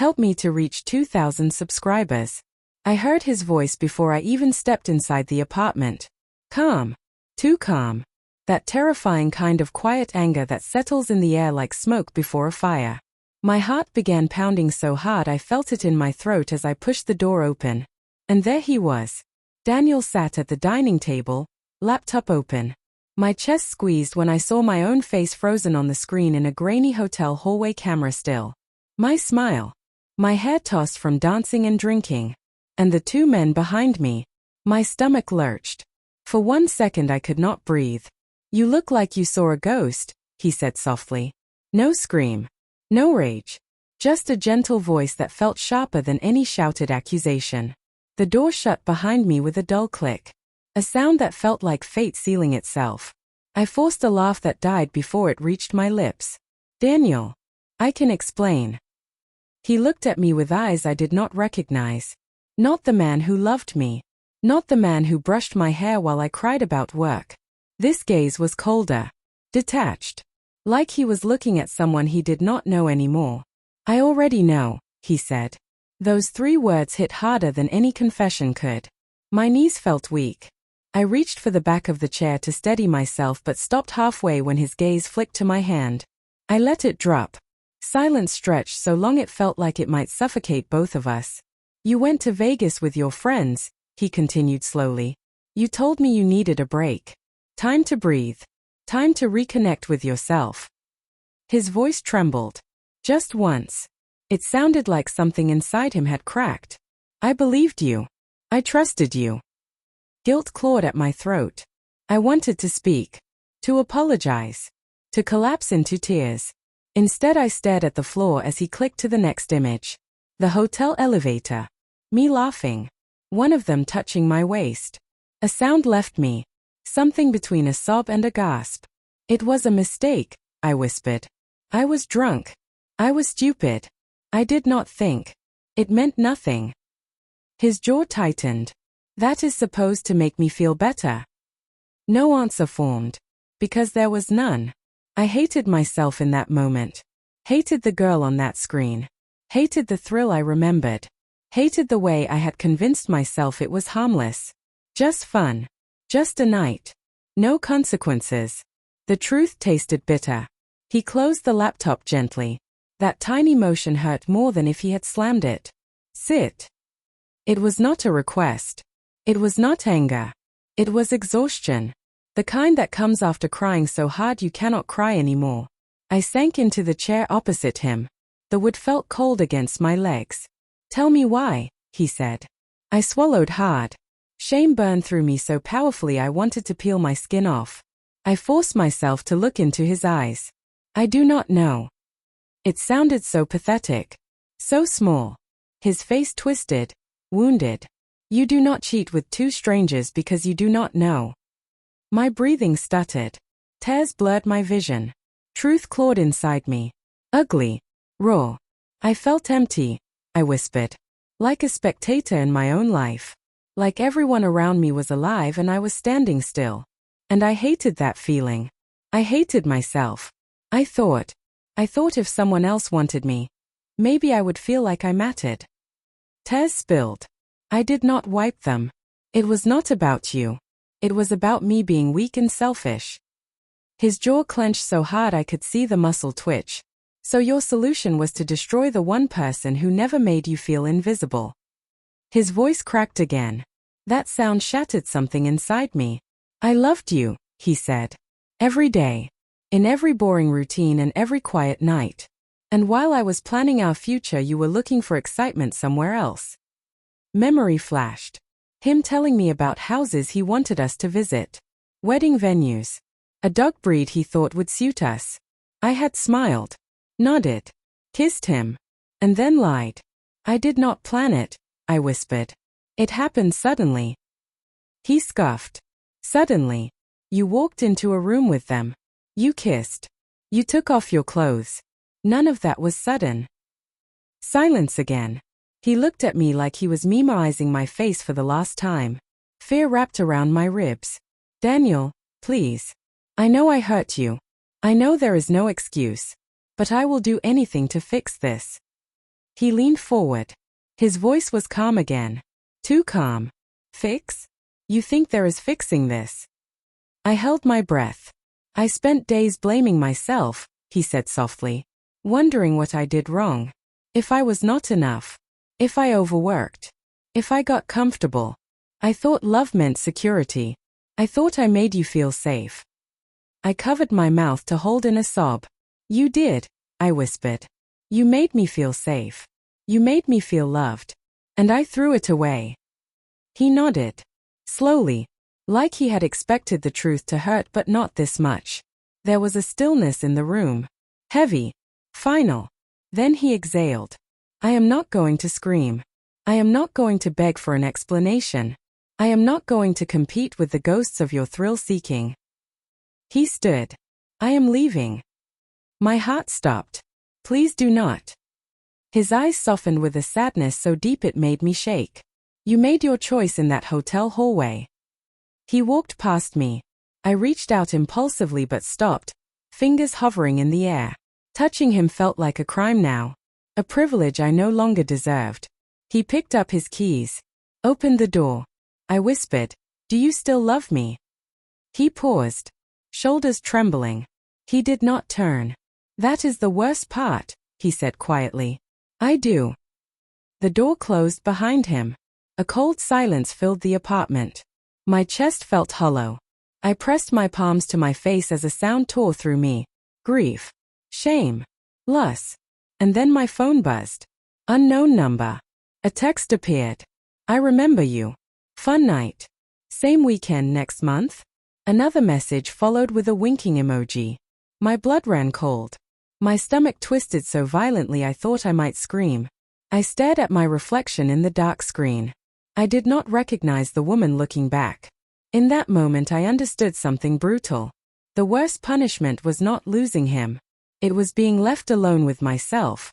Help me to reach 2,000 subscribers. I heard his voice before I even stepped inside the apartment. Calm. Too calm. That terrifying kind of quiet anger that settles in the air like smoke before a fire. My heart began pounding so hard I felt it in my throat as I pushed the door open. And there he was. Daniel sat at the dining table, laptop open. My chest squeezed when I saw my own face frozen on the screen in a grainy hotel hallway camera still. My smile. My hair tossed from dancing and drinking. And the two men behind me. My stomach lurched. For 1 second I could not breathe. You look like you saw a ghost, he said softly. No scream. No rage. Just a gentle voice that felt sharper than any shouted accusation. The door shut behind me with a dull click. A sound that felt like fate sealing itself. I forced a laugh that died before it reached my lips. Daniel. I can explain. He looked at me with eyes I did not recognize. Not the man who loved me. Not the man who brushed my hair while I cried about work. This gaze was colder. Detached. Like he was looking at someone he did not know anymore. I already know, he said. Those 3 words hit harder than any confession could. My knees felt weak. I reached for the back of the chair to steady myself but stopped halfway when his gaze flicked to my hand. I let it drop. Silence stretched so long it felt like it might suffocate both of us. You went to Vegas with your friends, he continued slowly. You told me you needed a break. Time to breathe. Time to reconnect with yourself. His voice trembled. Just once. It sounded like something inside him had cracked. I believed you. I trusted you. Guilt clawed at my throat. I wanted to speak. To apologize. To collapse into tears. Instead I stared at the floor as he clicked to the next image. The hotel elevator. Me laughing. One of them touching my waist. A sound left me. Something between a sob and a gasp. It was a mistake, I whispered. I was drunk. I was stupid. I did not think. It meant nothing. His jaw tightened. That is supposed to make me feel better. No answer formed. Because there was none. I hated myself in that moment. Hated the girl on that screen. Hated the thrill I remembered. Hated the way I had convinced myself it was harmless. Just fun. Just a night. No consequences. The truth tasted bitter. He closed the laptop gently. That tiny motion hurt more than if he had slammed it. Sit. It was not a request. It was not anger. It was exhaustion. The kind that comes after crying so hard you cannot cry anymore. I sank into the chair opposite him. The wood felt cold against my legs. Tell me why, he said. I swallowed hard. Shame burned through me so powerfully I wanted to peel my skin off. I forced myself to look into his eyes. I do not know. It sounded so pathetic. So small. His face twisted. Wounded. You do not cheat with 2 strangers because you do not know. My breathing stuttered. Tears blurred my vision. Truth clawed inside me. Ugly. Raw. I felt empty, I whispered. Like a spectator in my own life. Like everyone around me was alive and I was standing still. And I hated that feeling. I hated myself. I thought if someone else wanted me, maybe I would feel like I mattered. Tears spilled. I did not wipe them. It was not about you. It was about me being weak and selfish. His jaw clenched so hard I could see the muscle twitch. So your solution was to destroy the one person who never made you feel invisible. His voice cracked again. That sound shattered something inside me. I loved you, he said. Every day. In every boring routine and every quiet night. And while I was planning our future you were looking for excitement somewhere else. Memory flashed. Him telling me about houses he wanted us to visit. Wedding venues. A dog breed he thought would suit us. I had smiled. Nodded. Kissed him. And then lied. I did not plan it, I whispered. It happened suddenly. He scoffed. Suddenly. You walked into a room with them. You kissed. You took off your clothes. None of that was sudden. Silence again. He looked at me like he was memorizing my face for the last time. Fear wrapped around my ribs. Daniel, please. I know I hurt you. I know there is no excuse. But I will do anything to fix this. He leaned forward. His voice was calm again. Too calm. Fix? You think there is fixing this? I held my breath. I spent days blaming myself, he said softly, wondering what I did wrong. If I was not enough. If I overworked. If I got comfortable. I thought love meant security. I thought I made you feel safe. I covered my mouth to hold in a sob. You did, I whispered. You made me feel safe. You made me feel loved. And I threw it away. He nodded. Slowly. Like he had expected the truth to hurt but not this much. There was a stillness in the room. Heavy. Final. Then he exhaled. I am not going to scream. I am not going to beg for an explanation. I am not going to compete with the ghosts of your thrill-seeking. He stood. I am leaving. My heart stopped. Please do not. His eyes softened with a sadness so deep it made me shake. You made your choice in that hotel hallway. He walked past me. I reached out impulsively but stopped, fingers hovering in the air. Touching him felt like a crime now. A privilege I no longer deserved. He picked up his keys. Opened the door. I whispered, do you still love me? He paused. Shoulders trembling. He did not turn. That is the worst part, he said quietly. I do. The door closed behind him. A cold silence filled the apartment. My chest felt hollow. I pressed my palms to my face as a sound tore through me. Grief. Shame. Loss. And then my phone buzzed. Unknown number. A text appeared. I remember you. Fun night. Same weekend next month? Another message followed with a winking emoji. My blood ran cold. My stomach twisted so violently I thought I might scream. I stared at my reflection in the dark screen. I did not recognize the woman looking back. In that moment I understood something brutal. The worst punishment was not losing him. It was being left alone with myself.